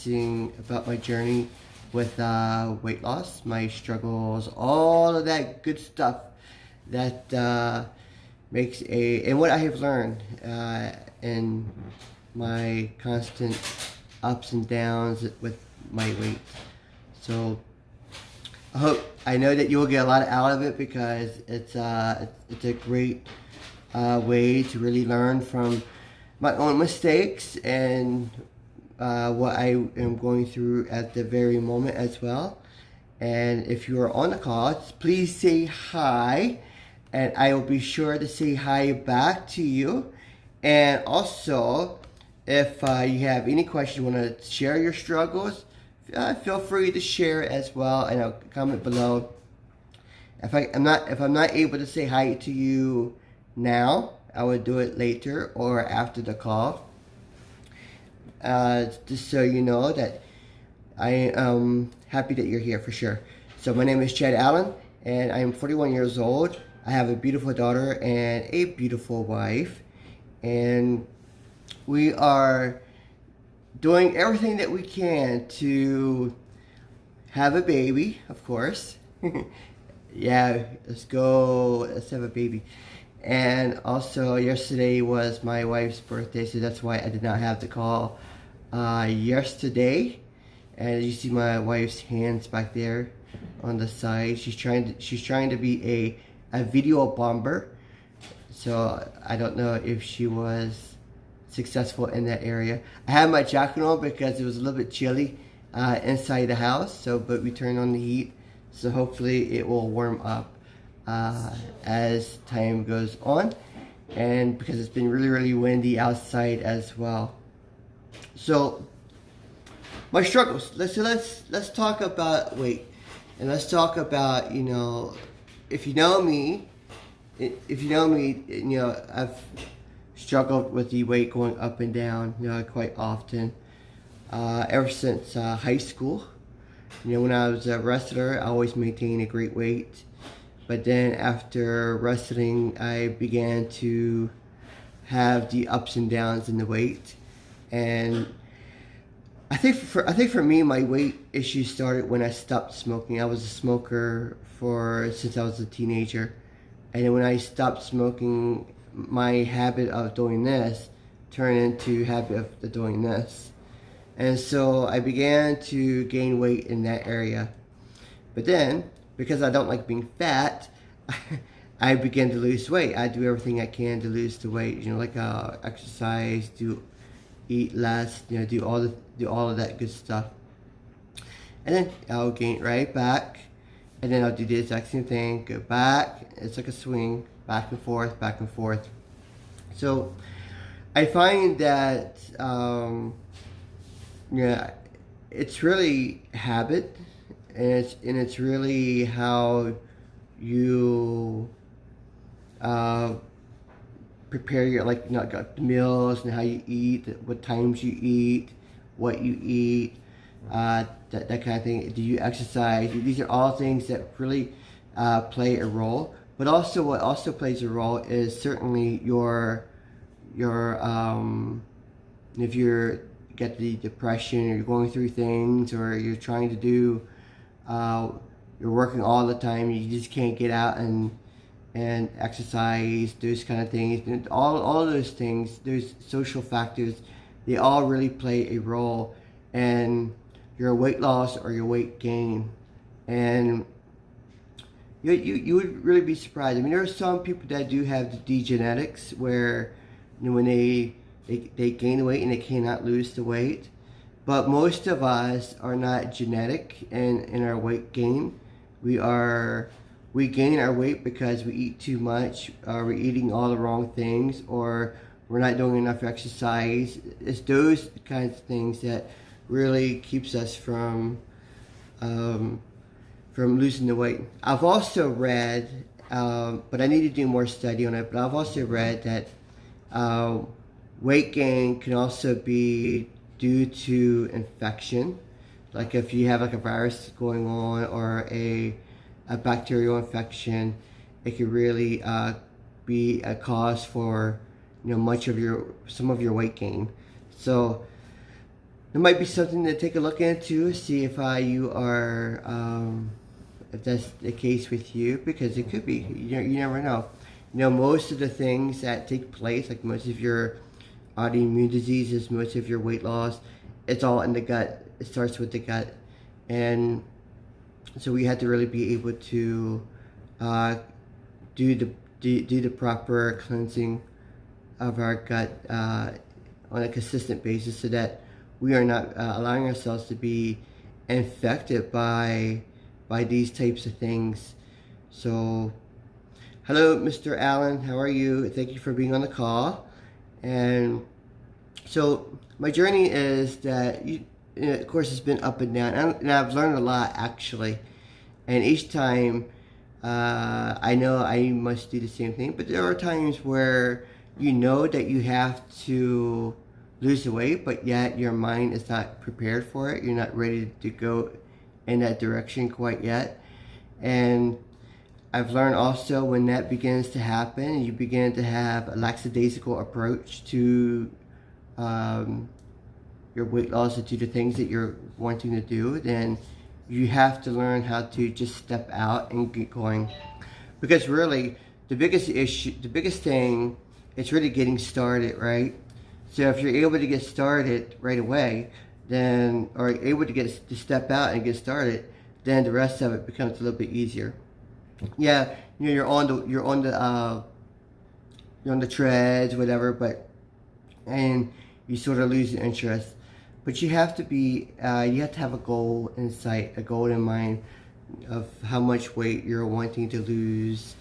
discussing about my journey with weight loss, my struggles, all of that good stuff that and what I have learned in my constant ups and downs with my weight. So I know that you will get a lot out of it, because it's a great way to really learn from my own mistakes and what I am going through at the very moment as well. And if you are on the call, please say hi, and I will be sure to say hi back to you. And also, if you have any questions, want to share your struggles, feel free to share as well, and I'll comment below. If I'm not able to say hi to you now, I will do it later or after the call. Just so you know that I am happy that you're here for sure. So my name is Chad Allen, and I am 41 years old. I have a beautiful daughter and a beautiful wife, and we are doing everything that we can to have a baby, of course. Yeah, let's have a baby. And also, yesterday was my wife's birthday, so that's why I did not have the call yesterday. And you see my wife's hands back there on the side. She's trying to be a video bomber. So I don't know if she was successful in that area. I had my jacket on because it was a little bit chilly inside the house. But we turned on the heat, so hopefully it will warm up as time goes on, and because it's been really, really windy outside as well. So my struggles. Let's talk about weight, and let's talk about, if you know me, I've struggled with the weight going up and down, quite often, ever since high school. When I was a wrestler, I always maintained a great weight. But then after wrestling, I began to have the ups and downs in the weight. And I think for me, my weight issue started when I stopped smoking. I was a smoker since I was a teenager. And then when I stopped smoking, my habit of doing this turned into habit of doing this. And so I began to gain weight in that area. But then, because I don't like being fat, I began to lose weight. I do everything I can to lose the weight. Like exercise, eat less, do all of that good stuff. And then I'll gain it right back, and then I'll do the exact same thing. Go back. It's like a swing, back and forth, back and forth. So I find that it's really habit. And it's really how you prepare your the meals, and how you eat, what times you eat, what you eat, that kind of thing. Do you exercise? These are all things that really play a role. But also, what also plays a role is certainly your if you get the depression, or you're going through things, or you're trying to do. You're working all the time, you just can't get out and exercise, those kind of things. And all those things, those social factors, they all really play a role in your weight loss or your weight gain. And you would really be surprised. I mean, there are some people that do have the genetics where when they gain weight and they cannot lose the weight. But most of us are not genetic in our weight gain. We gain our weight because we eat too much, we're eating all the wrong things, or we're not doing enough exercise. It's those kinds of things that really keeps us from losing the weight. I've also read, but I need to do more study on it, but I've also read that weight gain can also be due to infection. Like if you have a virus going on, or a bacterial infection, it could really be a cause for some of your weight gain. So it might be something to take a look into, see if you are, if that's the case with you, because it could be. You never know. Most of the things that take place, like most of your autoimmune diseases, most of your weight loss, it's all in the gut. It starts with the gut, and so we have to really be able to do the proper cleansing of our gut on a consistent basis, so that we are not allowing ourselves to be infected by these types of things. So, hello, Mr. Allen. How are you? Thank you for being on the call. And so, my journey is that, of course, it's been up and down, and I've learned a lot, actually. And each time, I know I must do the same thing, but there are times where you know that you have to lose the weight, but yet your mind is not prepared for it. You're not ready to go in that direction quite yet. And I've learned also, when that begins to happen, you begin to have a lackadaisical approach to your weight loss, or to the things that you're wanting to do, then you have to learn how to just step out and get going. Because really, the biggest thing, it's really getting started, right? So if you're able to get started right away, then, or able to step out and get started, then the rest of it becomes a little bit easier. Yeah, you're on the treads, whatever, and you sort of lose the interest. But you have you have to have a goal in sight, a goal in mind of how much weight you're wanting to lose.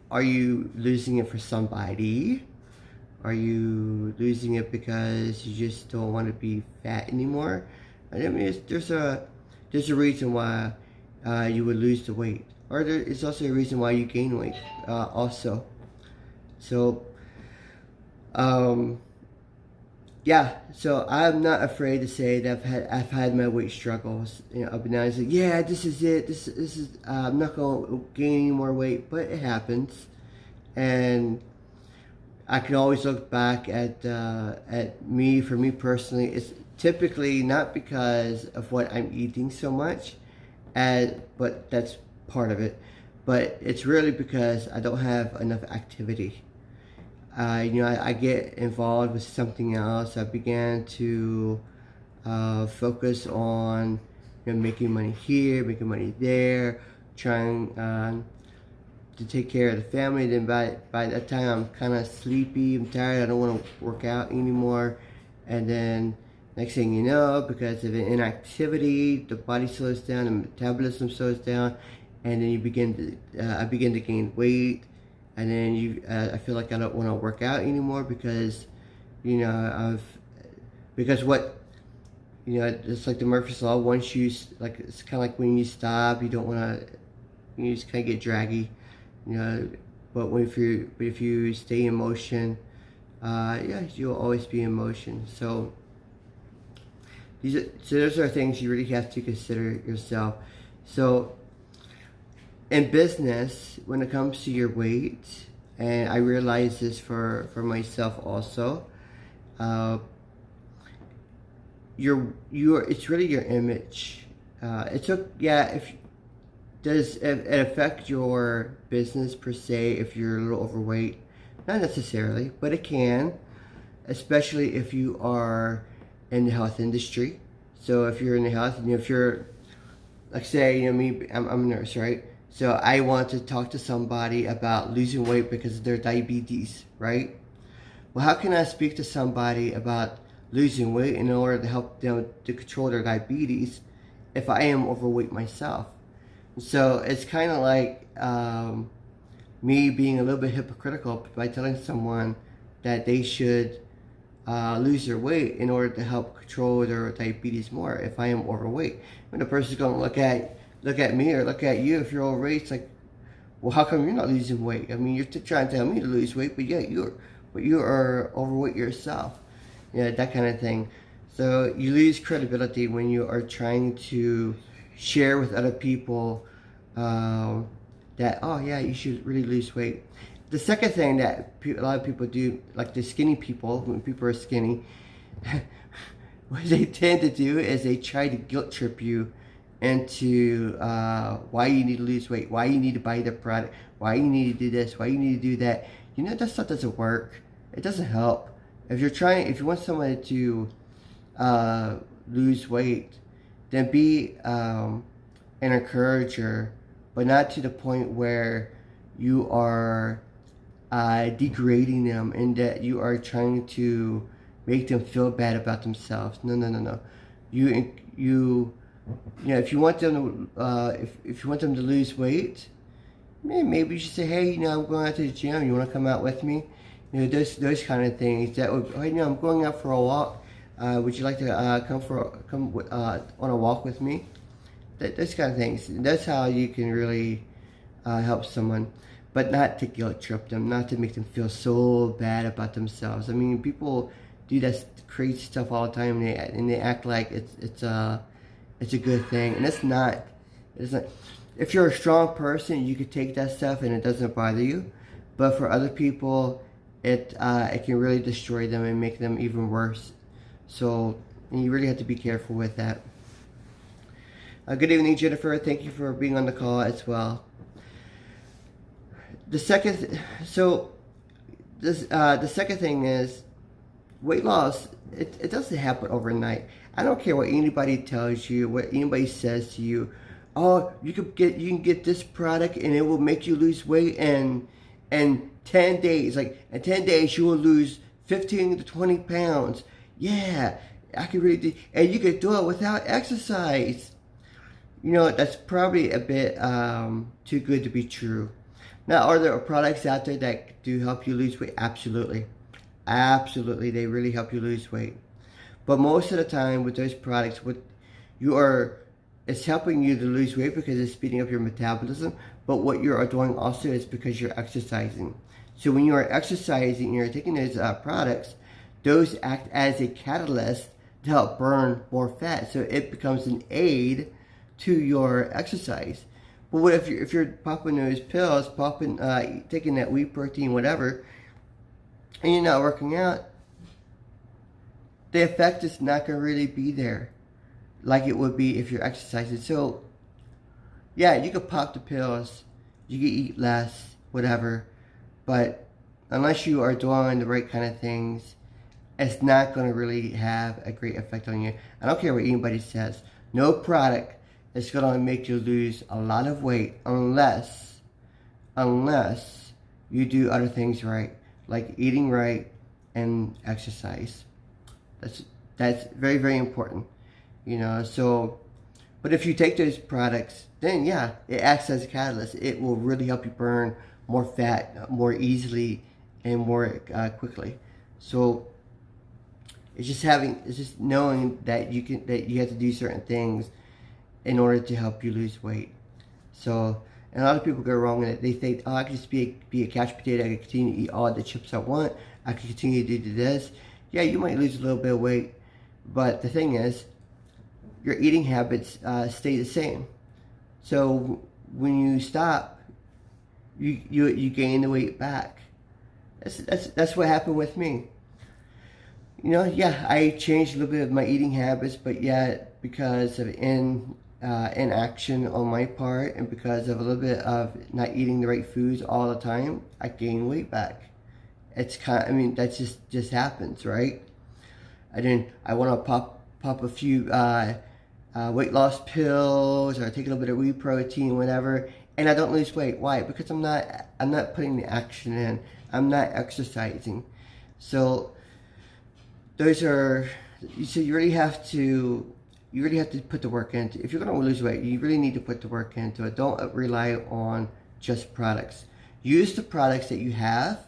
Are you losing it for somebody? Are you losing it because you just don't want to be fat anymore? I mean, there's a reason why you would lose the weight, or there is also a reason why you gain weight also. So, yeah. So I'm not afraid to say that I've had my weight struggles. Up and down. I say, yeah, this is it. This is I'm not going to gain any more weight, but it happens, and I can always look back at me. For me personally, it's typically not because of what I'm eating so much, but that's part of it. But it's really because I don't have enough activity. I get involved with something else. I began to focus on making money here, making money there, trying to take care of the family. Then by that time, I'm kind of sleepy, I'm tired, I don't want to work out anymore. And then next thing you know, because of inactivity, the body slows down, the metabolism slows down, and then I begin to gain weight. And then I feel like I don't want to work out anymore because it's like the Murphy's Law. Once it's kind of like when you stop, you don't want to, you just kind of get draggy, But if you stay in motion, you'll always be in motion. So those are things you really have to consider yourself. So in business, when it comes to your weight, and I realize this for myself also, it's really your image. Does it affect your business per se if you're a little overweight? Not necessarily, but it can, especially if you are in the health industry. So if you're in the health, if you're, like say, me, I'm a nurse, right? So I want to talk to somebody about losing weight because of their diabetes, right? Well, how can I speak to somebody about losing weight in order to help them to control their diabetes if I am overweight myself? So it's kind of like me being a little bit hypocritical by telling someone that they should lose their weight in order to help control their diabetes more if I am overweight. When the person's going to look at me or look at you, if you're overweight, it's like, well, how come you're not losing weight? I mean, you're trying to tell me to lose weight, but yeah, you are overweight yourself. That kind of thing. So you lose credibility when you are trying to share with other people that, oh yeah, you should really lose weight. The second thing that a lot of people do, like the skinny people, when people are skinny, what they tend to do is they try to guilt trip you into why you need to lose weight, why you need to buy the product, why you need to do this, why you need to do that. You know, that stuff doesn't work. It doesn't help. If you want someone to lose weight, then be an encourager, but not to the point where you are degrading them and that you are trying to make them feel bad about themselves. No, no, no, no. You know, if you want them to, if you want them to lose weight, maybe you should say, hey, you know, I'm going out to the gym. You want to come out with me? You know, those kind of things. That would, hey, you know, I'm going out for a walk. Would you like to come on a walk with me? Those kind of things. That's how you can really help someone, but not to guilt trip them, not to make them feel so bad about themselves. I mean, people do that crazy stuff all the time, and they act like it's a good thing, and it's not. It's not. If you're a strong person, you could take that stuff and it doesn't bother you, but for other people, it can really destroy them and make them even worse. So you really have to be careful with that. Good evening, Jennifer. Thank you for being on the call as well. The second thing is weight loss. It doesn't happen overnight. I don't care what anybody tells you, what anybody says to you. Oh, you can get this product and it will make you lose weight in 10 days. Like in 10 days you will lose 15 to 20 pounds. Yeah, I can really do, and you can do it without exercise. You know, that's probably a bit too good to be true. Now, are there products out there that do help you lose weight? Absolutely. Absolutely, they really help you lose weight. But most of the time with those products, it's helping you to lose weight because it's speeding up your metabolism. But what you are doing also is because you're exercising. So when you are exercising and you're taking those products, those act as a catalyst to help burn more fat. So it becomes an aid to your exercise. But what if you're popping those pills, taking that wheat protein, whatever, and you're not working out, the effect is not going to really be there like it would be if you're exercising. So yeah, you could pop the pills, you can eat less, whatever, but unless you are doing the right kind of things, it's not going to really have a great effect on you. I don't care what anybody says. No product is going to make you lose a lot of weight unless you do other things right, like eating right and exercise. That's very, very important. You know, so, but if you take those products, then yeah, it acts as a catalyst. It will really help you burn more fat more easily and more quickly. So it's just knowing that you have to do certain things in order to help you lose weight. So, and a lot of people go wrong in it. They think, oh, I can just be a couch potato. I can continue to eat all the chips I want. I can continue to do this. Yeah, you might lose a little bit of weight, but the thing is, your eating habits stay the same. So when you stop, you gain the weight back. That's what happened with me. You know, yeah, I changed a little bit of my eating habits, but yeah, because of inaction on my part and because of a little bit of not eating the right foods all the time, I gained weight back. I mean, that just happens, right? I want to pop a few weight loss pills or take a little bit of wheat protein, whatever, and I don't lose weight. Why? Because I'm not putting the action in. I'm not exercising. So you really have to put the work into. If you're going to lose weight, you really need to put the work into it. Don't rely on just products. Use the products that you have.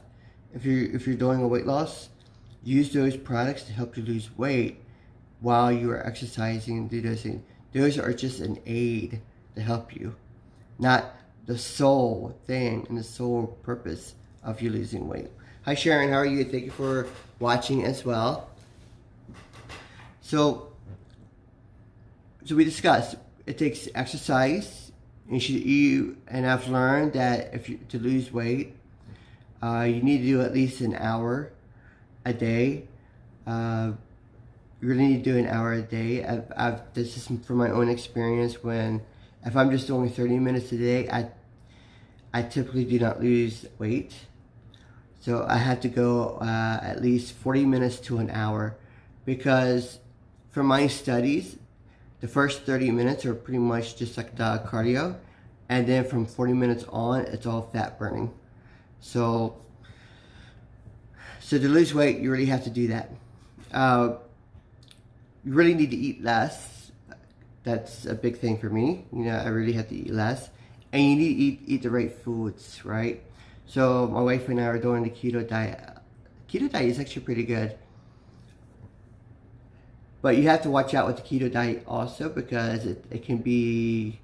If you're doing a weight loss, use those products to help you lose weight while you are exercising and do those things. Those are just an aid to help you, not the sole thing and the sole purpose of you losing weight. Hi Sharon, how are you? Thank you for watching as well. So we discussed it takes exercise. And I've learned that to lose weight, you need to do at least an hour a day. you really need to do an hour a day. This is from my own experience. When if I'm just doing 30 minutes a day, I typically do not lose weight. So I had to go at least 40 minutes to an hour, because for my studies, the first 30 minutes are pretty much just like the cardio, and then from 40 minutes on, it's all fat burning. So to lose weight, you really have to do that. You really need to eat less. That's a big thing for me. You know, I really have to eat less. And you need to eat the right foods, right? So my wife and I are doing the keto diet. Keto diet is actually pretty good. But you have to watch out with the keto diet also, because it can be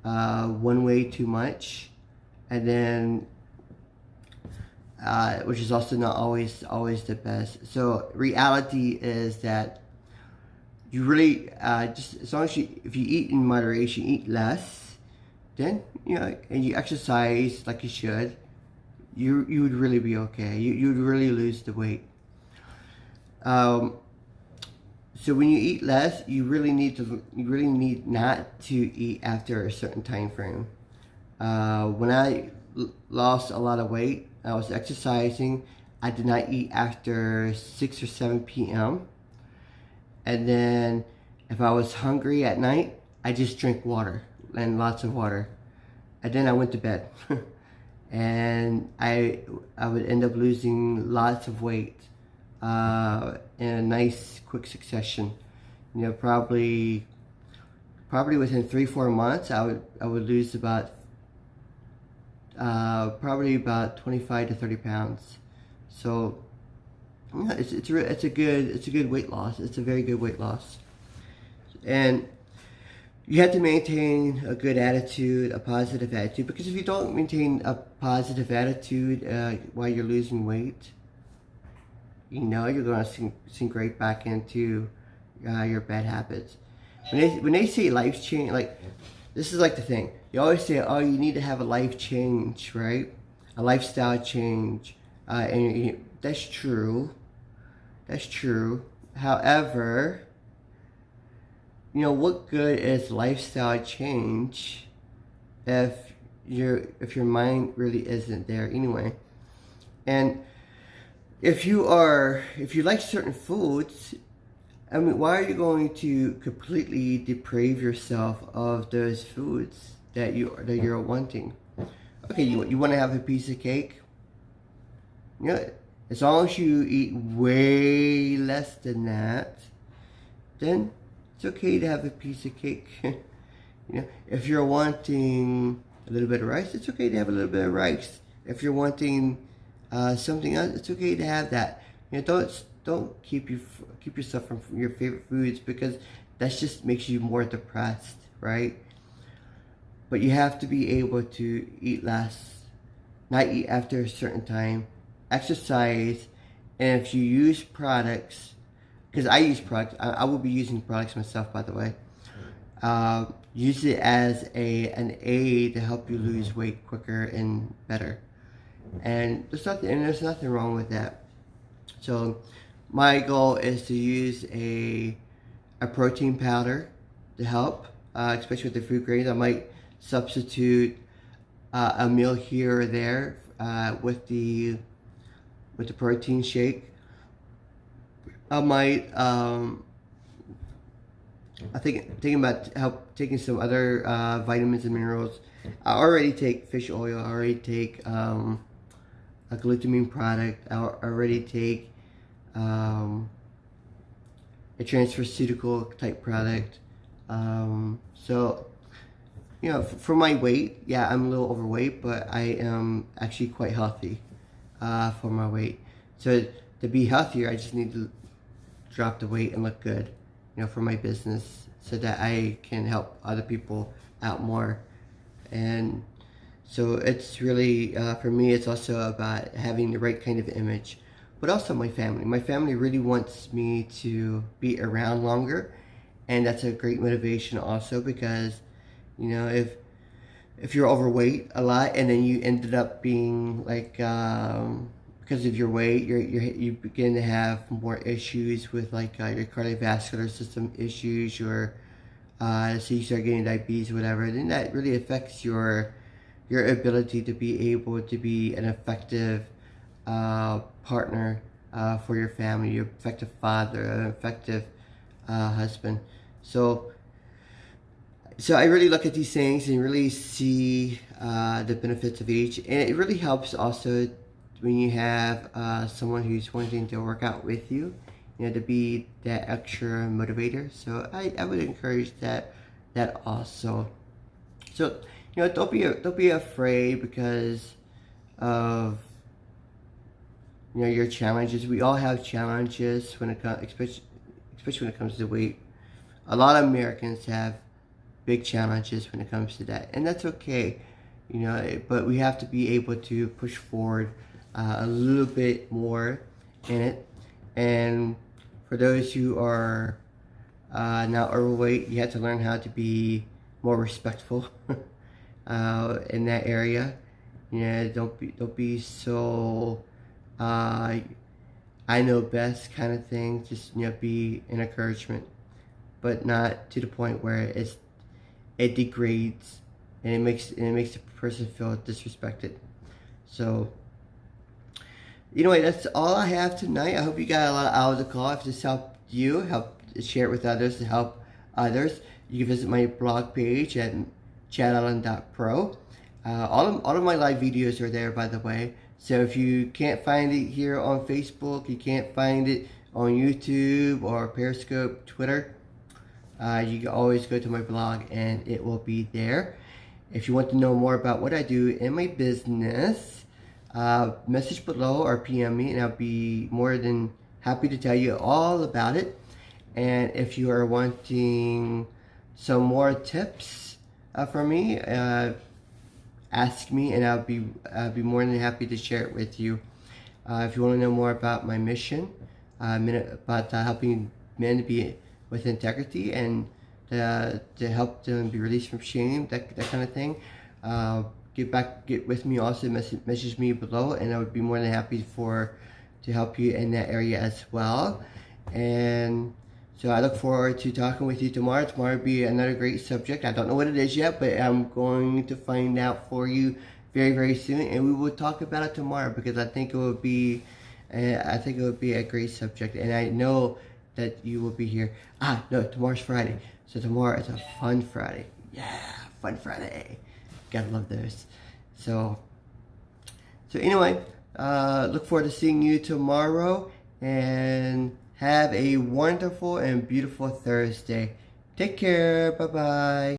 one way too much. And then, which is also not always the best. So reality is that you really, just as long as if you eat in moderation, eat less, then, you know, and you exercise like you should, you would really be okay. You would really lose the weight. So when you eat less, you really need not to eat after a certain time frame. When I lost a lot of weight, I was exercising. I did not eat after 6 or 7 p.m. And then if I was hungry at night, I just drank water, and lots of water. And then I went to bed. And I would end up losing lots of weight in a nice quick succession. You know, probably within 3-4 months, I would lose about probably about 25 to 30 pounds. So yeah, it's a good weight loss. It's a very good weight loss. And you have to maintain a good attitude, a positive attitude, because if you don't maintain a positive attitude while you're losing weight, you know, you're going to sink right back into your bad habits. When they say life change, like, this is like the thing. You always say, oh, you need to have a life change, right? A lifestyle change. That's true. That's true. However, you know, what good is lifestyle change if your mind really isn't there anyway? And if you like certain foods, I mean, why are you going to completely deprave yourself of those foods that you're wanting? Okay, you want to have a piece of cake? Yeah, as long as you eat way less than that, then it's okay to have a piece of cake. You know, if you're wanting a little bit of rice, it's okay to have a little bit of rice. If you're wanting something else, it's okay to have that. You know, don't keep yourself from your favorite foods, because that just makes you more depressed, right? But you have to be able to eat less, not eat after a certain time, exercise, and if you use products, because I use products, I will be using products myself, by the way. Use it as an aid to help you lose weight quicker and better. And there's nothing wrong with that. So my goal is to use a protein powder to help, especially with the food grains. I might substitute a meal here or there with the protein shake. I might I think thinking about taking some other vitamins and minerals. I already take fish oil. I already take a glutamine product. I already take a transferceutical type product. So, you know, for my weight, yeah, I'm a little overweight, but I am actually quite healthy for my weight. So to be healthier, I just need to drop the weight and look good, you know, for my business, so that I can help other people out more. And so it's really, for me, it's also about having the right kind of image, but also my family. My family really wants me to be around longer, and that's a great motivation also, because, you know, if you're overweight a lot and then you ended up being like because of your weight, you begin to have more issues with like your cardiovascular system issues, or so you start getting diabetes, whatever. Then that really affects your ability to be able to be an effective partner for your family, your effective father, an effective husband. So I really look at these things and really see the benefits of each, and it really helps also when you have someone who's wanting to work out with you, to be that extra motivator. So I would encourage that also. So don't be afraid because of your challenges. We all have challenges when it comes, especially when it comes to weight. A lot of Americans have big challenges when it comes to that, and that's okay, but we have to be able to push forward a little bit more in it. And for those who are not overweight, you have to learn how to be more respectful in that area. Don't be so I know best kind of thing. Just be an encouragement, but not to the point where it degrades and it makes the person feel disrespected. So anyway, that's all I have tonight. I hope you got a lot out of the call. If this helped you, help share it with others to help others, you can visit my blog page at chadallen.pro. All of my live videos are there, by the way. So if you can't find it here on Facebook, you can't find it on YouTube or Periscope, Twitter, you can always go to my blog and it will be there. If you want to know more about what I do in my business, message below or PM me and I'll be more than happy to tell you all about it. And if you are wanting some more tips from me, ask me and I'll be more than happy to share it with you. If you want to know more about my mission, about helping men to be with integrity and to help them be released from shame, that kind of thing, get with me. Also message me below and I would be more than happy to help you in that area as well. And so I look forward to talking with you tomorrow. Tomorrow will be another great subject. I don't know what it is yet, but I'm going to find out for you very, very soon. And we will talk about it tomorrow because I think it will be a great subject. And I know that you will be here. No, tomorrow's Friday. So tomorrow is a fun Friday. Yeah, fun Friday. Gotta love those. So anyway, look forward to seeing you tomorrow. And have a wonderful and beautiful Thursday. Take care. Bye-bye.